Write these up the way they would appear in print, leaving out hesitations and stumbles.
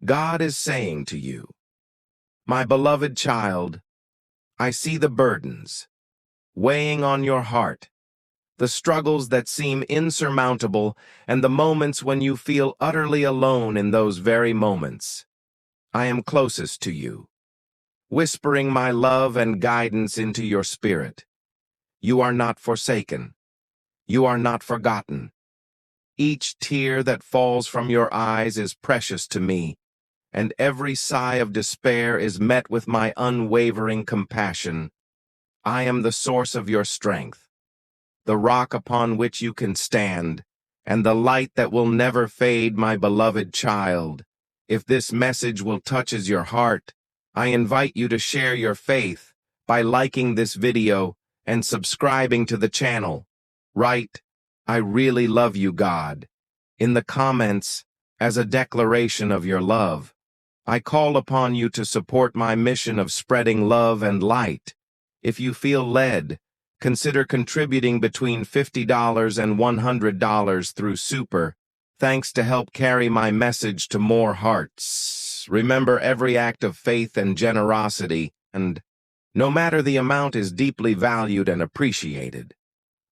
God is saying to you, my beloved child, I see the burdens weighing on your heart, the struggles that seem insurmountable, and the moments when you feel utterly alone in those very moments. I am closest to you, whispering my love and guidance into your spirit. You are not forsaken. You are not forgotten. Each tear that falls from your eyes is precious to me, and every sigh of despair is met with my unwavering compassion. I am the source of your strength, the rock upon which you can stand, and the light that will never fade, my beloved child. If this message will touches your heart, I invite you to share your faith by liking this video and subscribing to the channel. Write, I really love you, God, in the comments as a declaration of your love. I call upon you to support my mission of spreading love and light. If you feel led, consider contributing between $50 and $100 through Super Thanks to help carry my message to more hearts. Remember, every act of faith and generosity, and no matter the amount, is deeply valued and appreciated.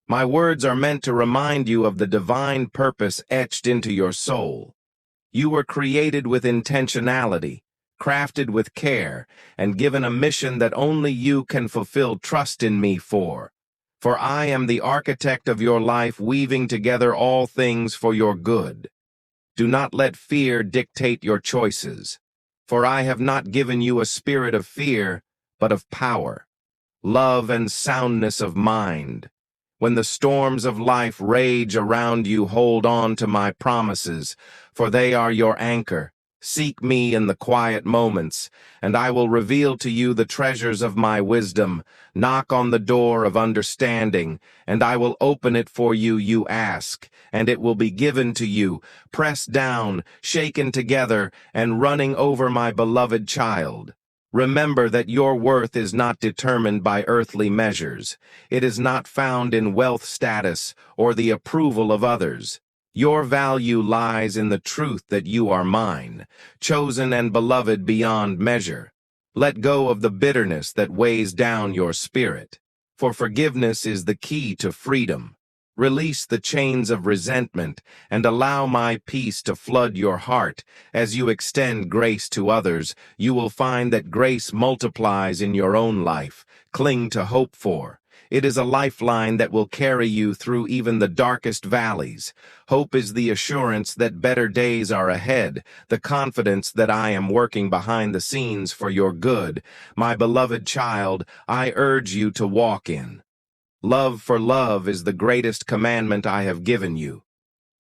My words are meant to remind you of the divine purpose etched into your soul. You were created with intentionality, crafted with care, and given a mission that only you can fulfill. Trust in me for I am the architect of your life, weaving together all things for your good. Do not let fear dictate your choices, for I have not given you a spirit of fear, but of power, love, and soundness of mind. When the storms of life rage around you, hold on to my promises, for they are your anchor. Seek me in the quiet moments, and I will reveal to you the treasures of my wisdom. Knock on the door of understanding, and I will open it for you. You ask, and it will be given to you, pressed down, shaken together, and running over, my beloved child. Remember that your worth is not determined by earthly measures. It is not found in wealth, status, or the approval of others. Your value lies in the truth that you are mine, chosen and beloved beyond measure. Let go of the bitterness that weighs down your spirit, for forgiveness is the key to freedom. Release the chains of resentment and allow my peace to flood your heart. As you extend grace to others, you will find that grace multiplies in your own life. Cling to hope, for it is a lifeline that will carry you through even the darkest valleys. Hope is the assurance that better days are ahead, the confidence that I am working behind the scenes for your good. My beloved child, I urge you to walk in love, for love is the greatest commandment I have given you.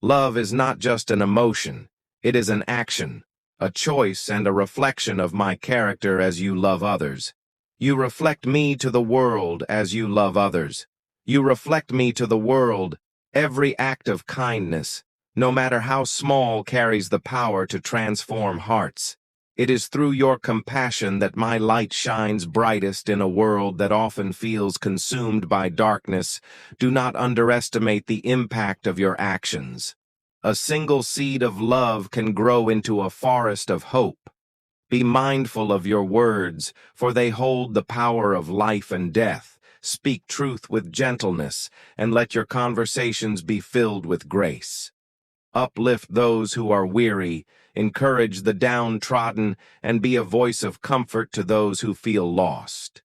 Love is not just an emotion, it is an action, a choice, and a reflection of my character. As you love others, you reflect me to the world. As you love others, you reflect me to the world. Every act of kindness, no matter how small, carries the power to transform hearts. It is through your compassion that my light shines brightest in a world that often feels consumed by darkness. Do not underestimate the impact of your actions. A single seed of love can grow into a forest of hope. Be mindful of your words, for they hold the power of life and death. Speak truth with gentleness, and let your conversations be filled with grace. Uplift those who are weary, encourage the downtrodden, and be a voice of comfort to those who feel lost.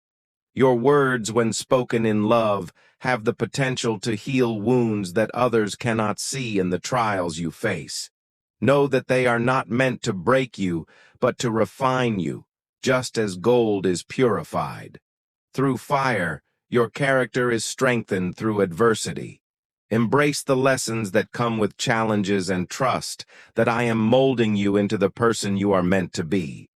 Your words, when spoken in love, have the potential to heal wounds that others cannot see in the trials you face. Know that they are not meant to break you, but to refine you, just as gold is purified. Through fire, your character is strengthened. Through adversity, embrace the lessons that come with challenges, and trust that I am molding you into the person you are meant to be.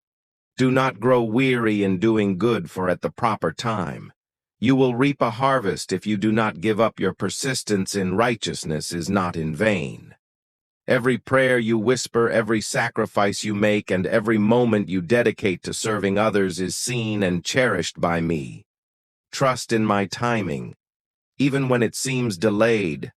Do not grow weary in doing good, for at the proper time, you will reap a harvest. If you do not give up, your persistence in righteousness is not in vain. Every prayer you whisper, every sacrifice you make, and every moment you dedicate to serving others is seen and cherished by me. Trust in my timing, even when it seems delayed.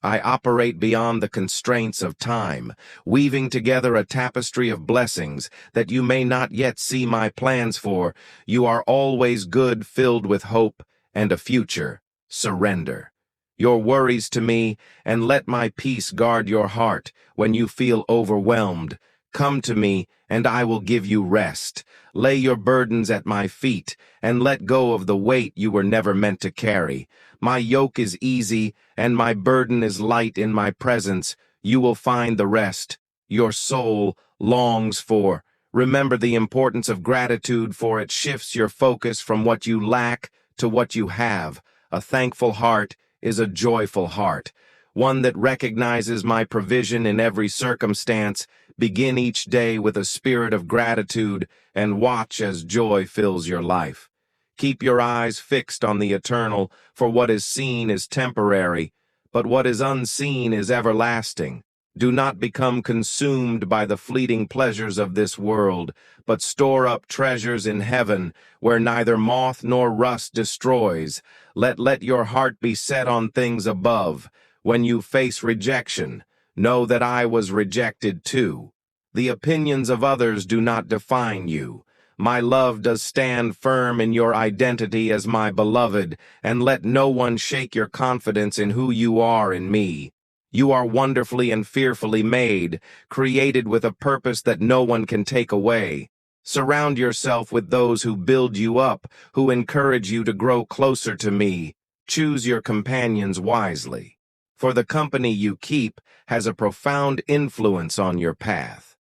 I operate beyond the constraints of time, weaving together a tapestry of blessings that you may not yet see my plans for. You are always good, filled with hope and a future. Surrender your worries to me, and let my peace guard your heart when you feel overwhelmed. Come to me, and I will give you rest. Lay your burdens at my feet, and let go of the weight you were never meant to carry. My yoke is easy, and my burden is light in my presence. You will find the rest your soul longs for. Remember the importance of gratitude, for it shifts your focus from what you lack to what you have. A thankful heart is a joyful heart, one that recognizes my provision in every circumstance. Begin each day with a spirit of gratitude and watch as joy fills your life. Keep your eyes fixed on the eternal, for what is seen is temporary, but what is unseen is everlasting. Do not become consumed by the fleeting pleasures of this world, but store up treasures in heaven, where neither moth nor rust destroys. Let your heart be set on things above. When you face rejection, know that I was rejected too. The opinions of others do not define you. My love does stand firm in your identity as my beloved, and let no one shake your confidence in who you are in me. You are wonderfully and fearfully made, created with a purpose that no one can take away. Surround yourself with those who build you up, who encourage you to grow closer to me. Choose your companions wisely, for the company you keep has a profound influence on your path.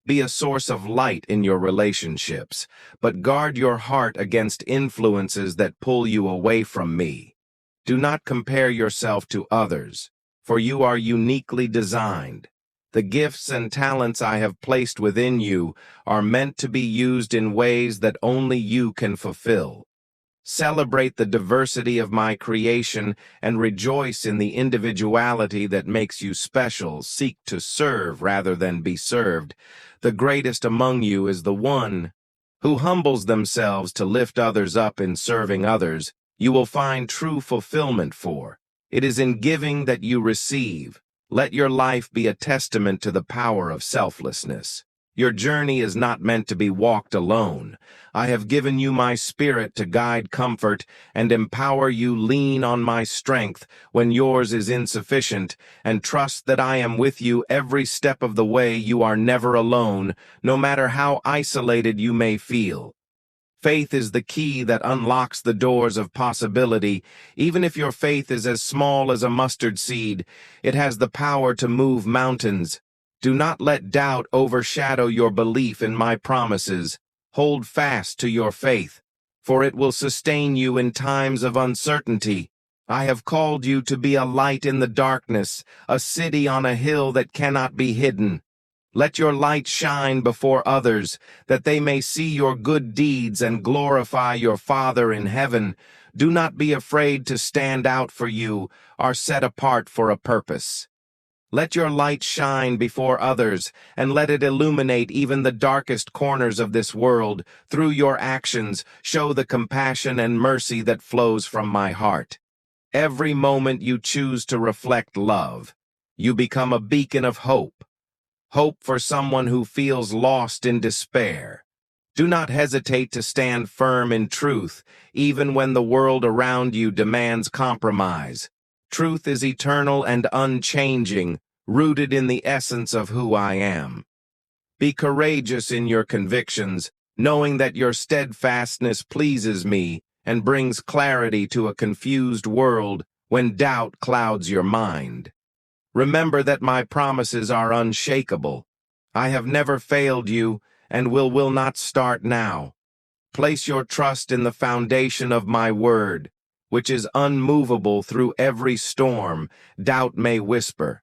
Be a source of light in your relationships, but guard your heart against influences that pull you away from me. Do not compare yourself to others, for you are uniquely designed. The gifts and talents I have placed within you are meant to be used in ways that only you can fulfill. Celebrate the diversity of my creation and rejoice in the individuality that makes you special. Seek to serve rather than be served. The greatest among you is the one who humbles themselves to lift others up. In serving others, you will find true fulfillment, for it is in giving that you receive. Let your life be a testament to the power of selflessness. Your journey is not meant to be walked alone. I have given you my spirit to guide, comfort, and empower you. Lean on my strength when yours is insufficient, and trust that I am with you every step of the way. You are never alone, no matter how isolated you may feel. Faith is the key that unlocks the doors of possibility. Even if your faith is as small as a mustard seed, it has the power to move mountains. Do not let doubt overshadow your belief in my promises. Hold fast to your faith, for it will sustain you in times of uncertainty. I have called you to be a light in the darkness, a city on a hill that cannot be hidden. Let your light shine before others, that they may see your good deeds and glorify your Father in heaven. Do not be afraid to stand out, for you are set apart for a purpose. Let your light shine before others, and let it illuminate even the darkest corners of this world. Through your actions, show the compassion and mercy that flows from my heart. Every moment you choose to reflect love, you become a beacon of hope. Hope for someone who feels lost in despair. Do not hesitate to stand firm in truth, even when the world around you demands compromise. Truth is eternal and unchanging, rooted in the essence of who I am. Be courageous in your convictions, knowing that your steadfastness pleases me and brings clarity to a confused world when doubt clouds your mind. Remember that my promises are unshakable. I have never failed you and will not start now. Place your trust in the foundation of my word, which is unmovable through every storm. Doubt may whisper,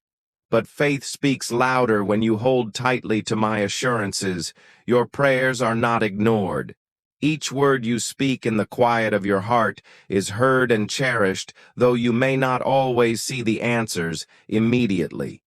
but faith speaks louder when you hold tightly to my assurances. Your prayers are not ignored. Each word you speak in the quiet of your heart is heard and cherished, though you may not always see the answers immediately.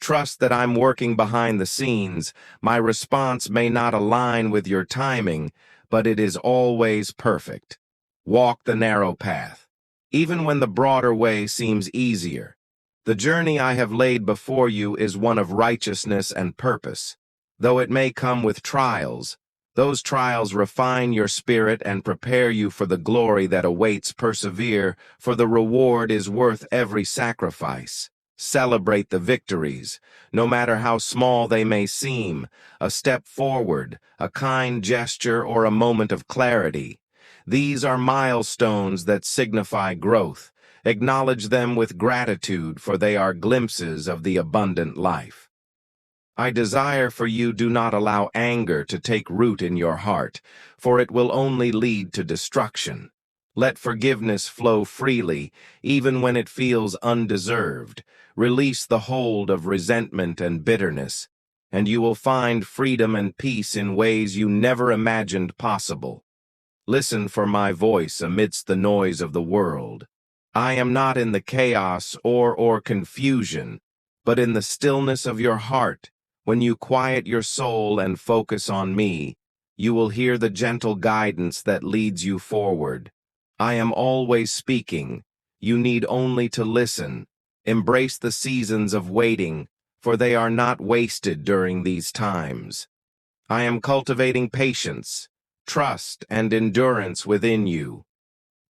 Trust that I'm working behind the scenes. My response may not align with your timing, but it is always perfect. Walk the narrow path, even when the broader way seems easier. The journey I have laid before you is one of righteousness and purpose. Though it may come with trials, those trials refine your spirit and prepare you for the glory that awaits. Persevere, for the reward is worth every sacrifice. Celebrate the victories, no matter how small they may seem, a step forward, a kind gesture, or a moment of clarity. These are milestones that signify growth. Acknowledge them with gratitude, for they are glimpses of the abundant life. I desire for you do not allow anger to take root in your heart, for it will only lead to destruction. Let forgiveness flow freely, even when it feels undeserved. Release the hold of resentment and bitterness, and you will find freedom and peace in ways you never imagined possible. Listen for my voice amidst the noise of the world. I am not in the chaos or confusion, but in the stillness of your heart. When you quiet your soul and focus on me, you will hear the gentle guidance that leads you forward. I am always speaking. You need only to listen. Embrace the seasons of waiting, for they are not wasted during these times. I am cultivating patience, trust, and endurance within you.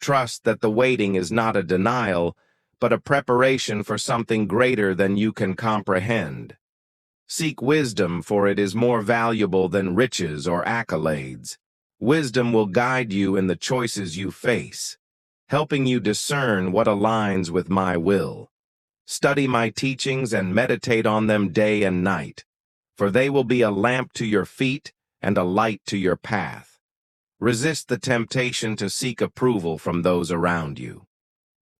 Trust that the waiting is not a denial, but a preparation for something greater than you can comprehend. Seek wisdom, for it is more valuable than riches or accolades. Wisdom will guide you in the choices you face, helping you discern what aligns with my will. Study my teachings and meditate on them day and night, for they will be a lamp to your feet and a light to your path. Resist the temptation to seek approval from those around you.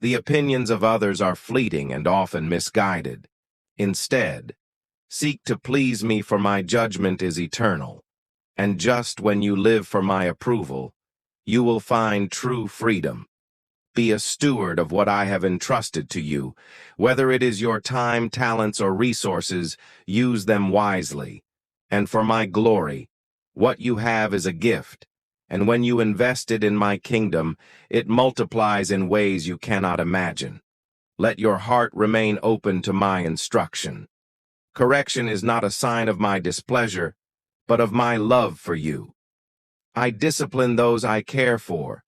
The opinions of others are fleeting and often misguided. Instead, seek to please me, for my judgment is eternal. And just when you live for my approval, you will find true freedom. Be a steward of what I have entrusted to you. Whether it is your time, talents, or resources, use them wisely. And for my glory, what you have is a gift. And when you invest it in my kingdom, it multiplies in ways you cannot imagine. Let your heart remain open to my instruction. Correction is not a sign of my displeasure, but of my love for you. I discipline those I care for,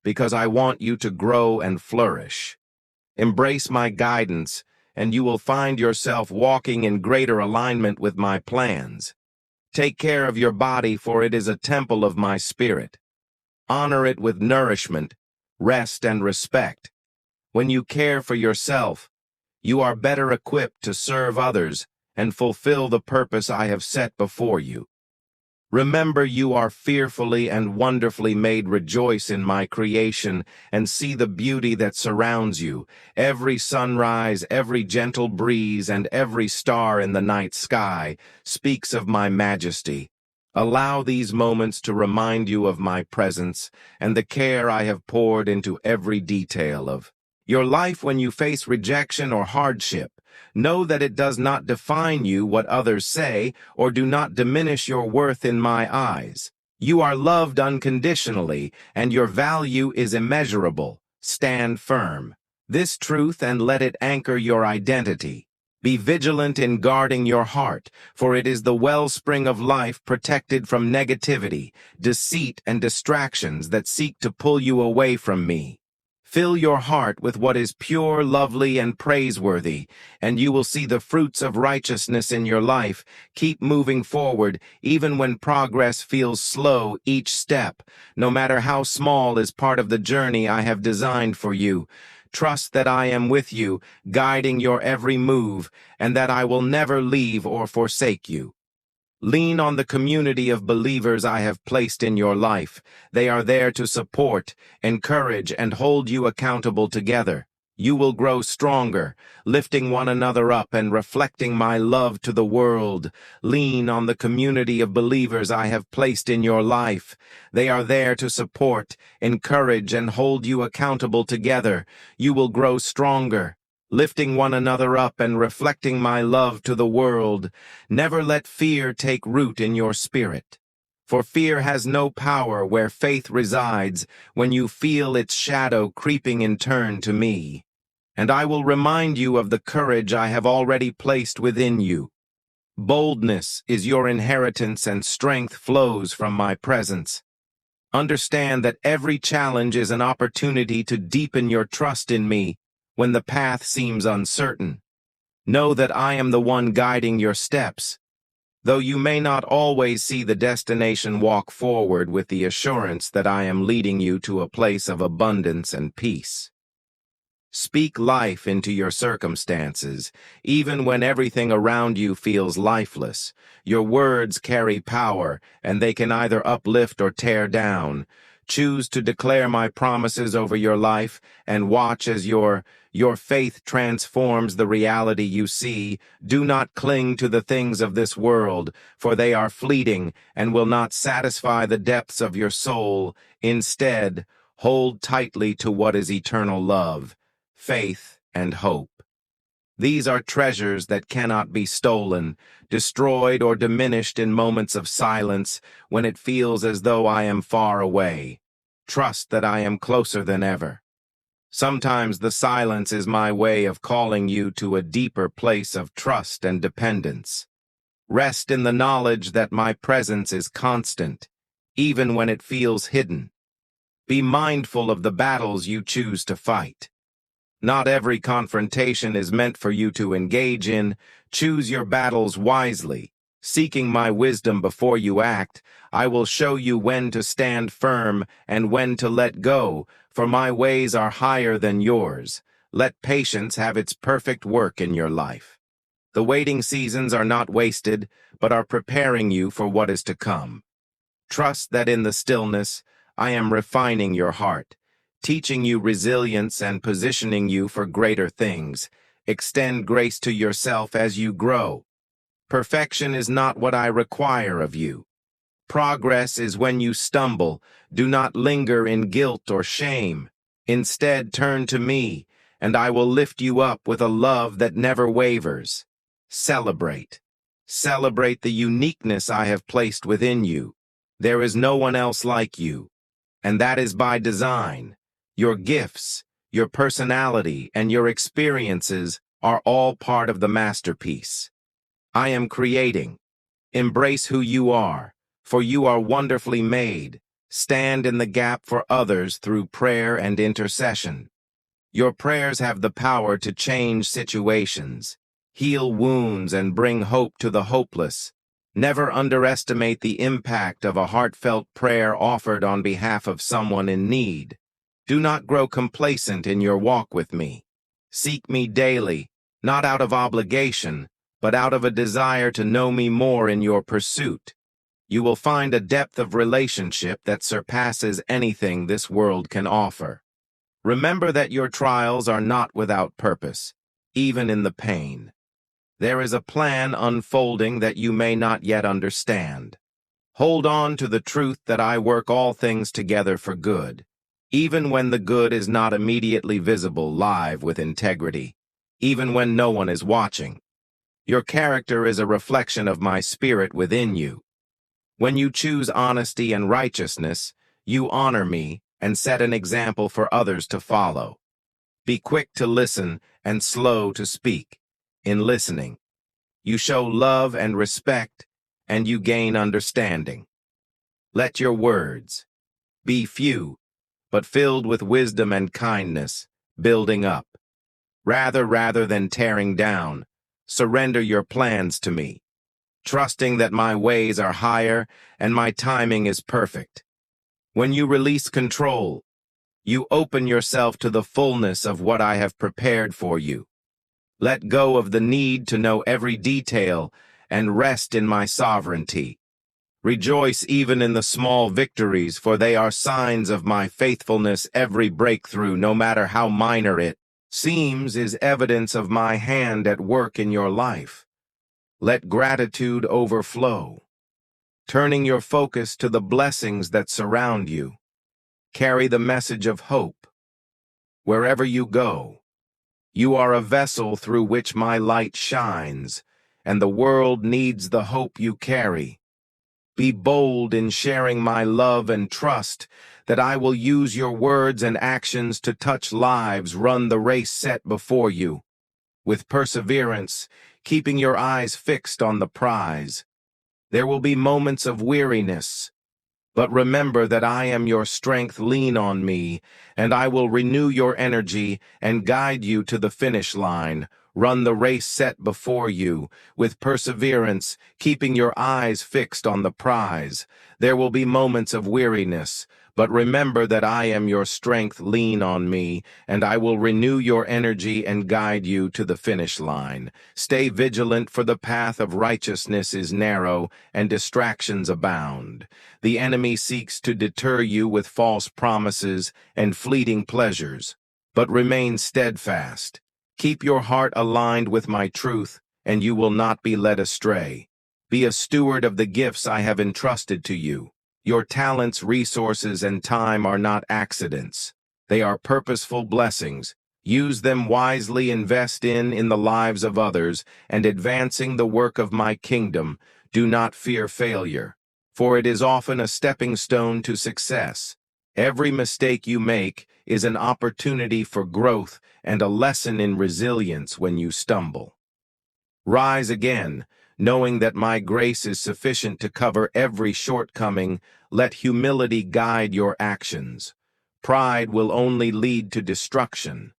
because I want you to grow and flourish. Embrace my guidance, and you will find yourself walking in greater alignment with my plans. Take care of your body, for it is a temple of my spirit. Honor it with nourishment, rest, and respect. When you care for yourself, you are better equipped to serve others and fulfill the purpose I have set before you. Remember, you are fearfully and wonderfully made. Rejoice in my creation and see the beauty that surrounds you. Every sunrise, every gentle breeze, and every star in the night sky speaks of my majesty. Allow these moments to remind you of my presence and the care I have poured into every detail of your life. When you face rejection or hardship, know that it does not define you what others say, or do not diminish your worth in my eyes. You are loved unconditionally, and your value is immeasurable. Stand firm. This truth, and let it anchor your identity. Be vigilant in guarding your heart, for it is the wellspring of life, protected from negativity, deceit, and distractions that seek to pull you away from me. Fill your heart with what is pure, lovely, and praiseworthy, and you will see the fruits of righteousness in your life. Keep moving forward, even when progress feels slow. Each step, no matter how small, is part of the journey I have designed for you. Trust that I am with you, guiding your every move, and that I will never leave or forsake you. Lean on the community of believers I have placed in your life. They are there to support, encourage, and hold you accountable. Together, you will grow stronger, lifting one another up and reflecting my love to the world. Lean on the community of believers I have placed in your life. They are there to support, encourage, and hold you accountable. Together, you will grow stronger, lifting one another up and reflecting my love to the world. Never let fear take root in your spirit, for fear has no power where faith resides. When you feel its shadow creeping in, turn to me. and I will remind you of the courage I have already placed within you. Boldness is your inheritance and strength flows from my presence. Understand that every challenge is an opportunity to deepen your trust in me when the path seems uncertain. Know that I am the one guiding your steps. Though you may not always see the destination, walk forward with the assurance that I am leading you to a place of abundance and peace. Speak life into your circumstances, even when everything around you feels lifeless. Your words carry power, and they can either uplift or tear down. Choose to declare my promises over your life, and watch as your faith transforms the reality you see. Do not cling to the things of this world, for they are fleeting and will not satisfy the depths of your soul. Instead, hold tightly to what is eternal love, faith, and hope. These are treasures that cannot be stolen, destroyed, or diminished in moments of silence when it feels as though I am far away. Trust that I am closer than ever. Sometimes the silence is my way of calling you to a deeper place of trust and dependence. Rest in the knowledge that my presence is constant, even when it feels hidden. Be mindful of the battles you choose to fight. Not every confrontation is meant for you to engage in. Choose your battles wisely. Seeking my wisdom before you act, I will show you when to stand firm and when to let go, for my ways are higher than yours. Let patience have its perfect work in your life. The waiting seasons are not wasted, but are preparing you for what is to come. Trust that in the stillness, I am refining your heart, teaching you resilience and positioning you for greater things. Extend grace to yourself as you grow. Perfection is not what I require of you. Progress is when you stumble. Do not linger in guilt or shame. Instead, turn to me, and I will lift you up with a love that never wavers. Celebrate. Celebrate the uniqueness I have placed within you. There is no one else like you, and that is by design. Your gifts, your personality, and your experiences are all part of the masterpiece I am creating. Embrace who you are, for you are wonderfully made. Stand in the gap for others through prayer and intercession. Your prayers have the power to change situations, heal wounds, and bring hope to the hopeless. Never underestimate the impact of a heartfelt prayer offered on behalf of someone in need. Do not grow complacent in your walk with me. Seek me daily, not out of obligation, but out of a desire to know me more in your pursuit. You will find a depth of relationship that surpasses anything this world can offer. Remember that your trials are not without purpose, even in the pain. There is a plan unfolding that you may not yet understand. Hold on to the truth that I work all things together for good, even when the good is not immediately visible. Live with integrity, even when no one is watching. Your character is a reflection of my spirit within you. When you choose honesty and righteousness, you honor me and set an example for others to follow. Be quick to listen and slow to speak. In listening, you show love and respect, and you gain understanding. Let your words be few, but filled with wisdom and kindness, building up. Rather than tearing down, surrender your plans to me, trusting that my ways are higher and my timing is perfect. When you release control, you open yourself to the fullness of what I have prepared for you. Let go of the need to know every detail and rest in my sovereignty. Rejoice even in the small victories, for they are signs of my faithfulness. Every breakthrough, no matter how minor it seems, is evidence of my hand at work in your life. Let gratitude overflow, turning your focus to the blessings that surround you. Carry the message of hope wherever you go. You are a vessel through which my light shines, and the world needs the hope you carry. Be bold in sharing my love and trust that I will use your words and actions to touch lives. Run the race set before you, with perseverance, keeping your eyes fixed on the prize. There will be moments of weariness, but remember that I am your strength. Lean on me, and I will renew your energy and guide you to the finish line. Run the race set before you, with perseverance, keeping your eyes fixed on the prize. There will be moments of weariness, but remember that I am your strength. Lean on me, and I will renew your energy and guide you to the finish line. Stay vigilant, for the path of righteousness is narrow, and distractions abound. The enemy seeks to deter you with false promises and fleeting pleasures, but remain steadfast. Keep your heart aligned with my truth, and you will not be led astray. Be a steward of the gifts I have entrusted to you. Your talents, resources, and time are not accidents. They are purposeful blessings. Use them wisely, invest in the lives of others, and advancing the work of my kingdom. Do not fear failure, for it is often a stepping stone to success. Every mistake you make is an opportunity for growth and a lesson in resilience when you stumble. Rise again, knowing that my grace is sufficient to cover every shortcoming. Let humility guide your actions. Pride will only lead to destruction,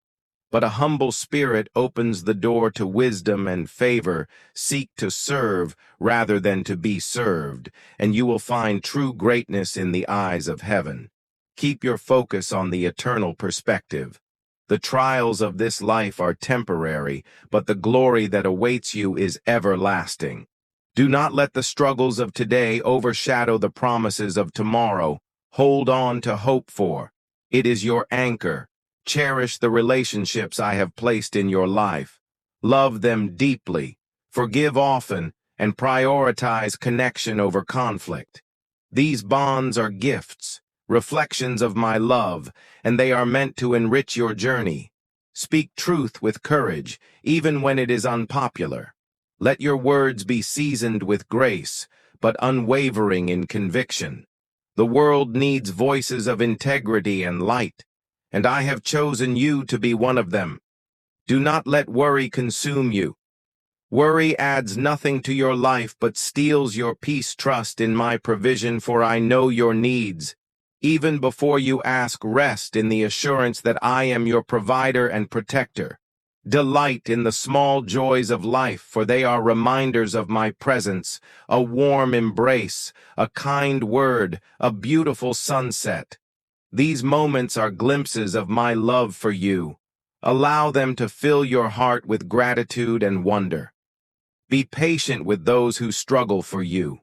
but a humble spirit opens the door to wisdom and favor. Seek to serve rather than to be served, and you will find true greatness in the eyes of heaven. Keep your focus on the eternal perspective. The trials of this life are temporary, but the glory that awaits you is everlasting. Do not let the struggles of today overshadow the promises of tomorrow. Hold on to hope, for it is your anchor. Cherish the relationships I have placed in your life. Love them deeply, forgive often, and prioritize connection over conflict. These bonds are gifts, reflections of my love, and they are meant to enrich your journey. Speak truth with courage, even when it is unpopular. Let your words be seasoned with grace, but unwavering in conviction. The world needs voices of integrity and light, and I have chosen you to be one of them. Do not let worry consume you. Worry adds nothing to your life but steals your peace. Trust in my provision, for I know your needs. Even before you ask, rest in the assurance that I am your provider and protector. Delight in the small joys of life, for they are reminders of my presence. A warm embrace, a kind word, a beautiful sunset. These moments are glimpses of my love for you. Allow them to fill your heart with gratitude and wonder. Be patient with those who struggle for you.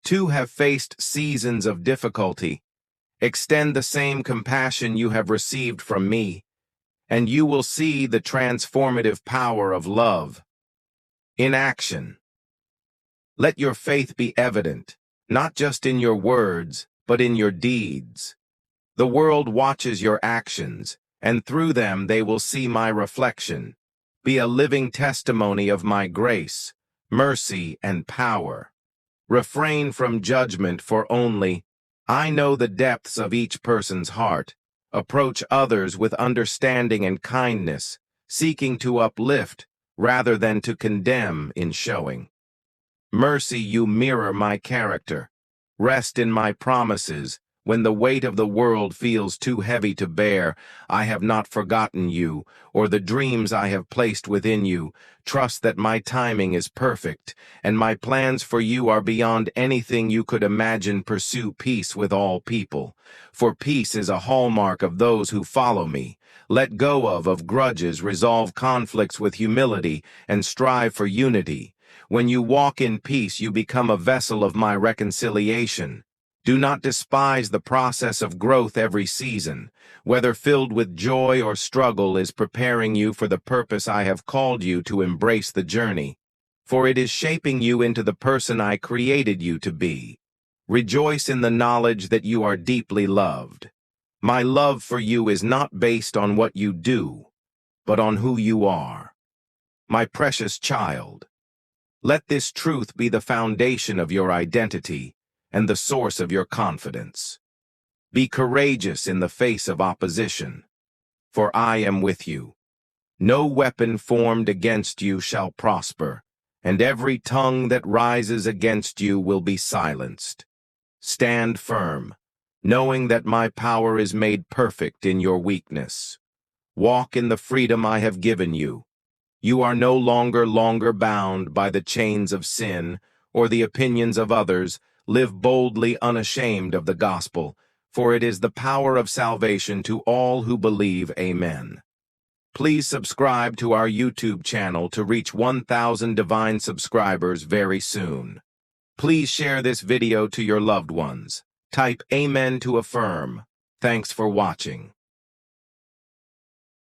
Two have faced seasons of difficulty. Extend the same compassion you have received from me, and you will see the transformative power of love in action. Let your faith be evident, not just in your words, but in your deeds. The world watches your actions, and through them they will see my reflection. Be a living testimony of my grace, mercy, and power. Refrain from judgment, for only I know the depths of each person's heart. Approach others with understanding and kindness, seeking to uplift rather than to condemn. In showing mercy, you mirror my character. Rest in my promises. When the weight of the world feels too heavy to bear, I have not forgotten you, or the dreams I have placed within you. Trust that my timing is perfect, and my plans for you are beyond anything you could imagine. Pursue peace with all people, for peace is a hallmark of those who follow me. Let go of grudges, resolve conflicts with humility, and strive for unity. When you walk in peace, you become a vessel of my reconciliation. Do not despise the process of growth. Every season, whether filled with joy or struggle, is preparing you for the purpose I have called you to. Embrace the journey, for it is shaping you into the person I created you to be. Rejoice in the knowledge that you are deeply loved. My love for you is not based on what you do, but on who you are. My precious child, let this truth be the foundation of your identity. and the source of your confidence. Be courageous in the face of opposition, for I am with you. No weapon formed against you shall prosper, and every tongue that rises against you will be silenced. Stand firm, knowing that my power is made perfect in your weakness. Walk in the freedom I have given you. You are no longer bound by the chains of sin or the opinions of others. Live boldly, unashamed of the gospel, for it is the power of salvation to all who believe. Amen. Please subscribe to our YouTube channel to reach 1,000 divine subscribers very soon. Please share this video to your loved ones. Type Amen to affirm. Thanks for watching.